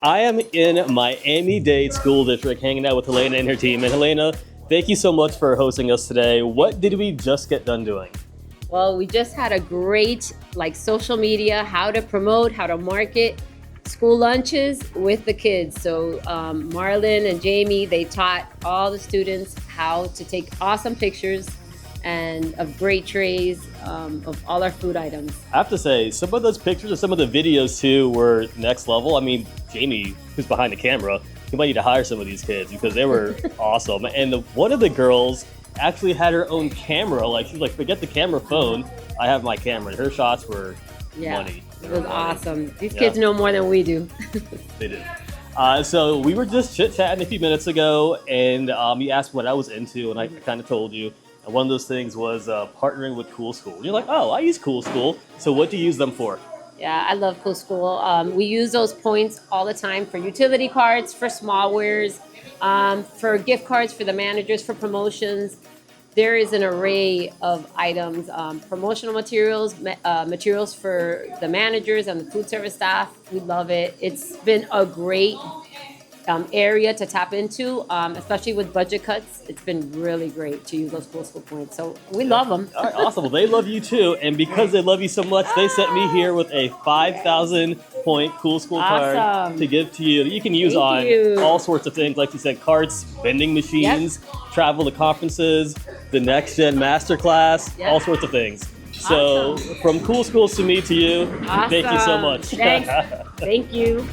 I am in Miami-Dade School District hanging out with Helena and her team. And Helena, thank you so much for hosting us today. What did we just get done doing? Well, we just had a great social media, how to promote, how to market school lunches with the kids. So Marlon and Jamie, they taught all the students how to take awesome pictures and of great trays of all our food items. I have to say, some of those pictures and some of the videos too were next level. I mean, Jamie, who's behind the camera, you might need to hire some of these kids because they were awesome. And one of the girls actually had her own camera. She's like, forget the camera phone. I have my camera. And her shots were money. It was awesome. These kids know more than we do. They did. So we were just chit-chatting a few minutes ago, and you asked what I was into, and I kind of told you. And one of those things was partnering with Cool School. And you're like, oh, I use Cool School. So what do you use them for? Yeah, I love Cool School. We use those points all the time for utility cards, for small wares, for gift cards for the managers, for promotions. There is an array of items, promotional materials, materials for the managers and the food service staff. We love it. It's been a great area to tap into, especially with budget cuts. It's been really great to use those Cool School points. So we love them. All right, awesome. Well, they love you too. And because they love you so much, they sent me here with a 5,000 point Cool School card to give to you. You can use all sorts of things. Like you said, carts, vending machines, travel to conferences, the NxtGen masterclass, all sorts of things. So from Cool Schools to me to you, thank you so much. Thanks. Thank you.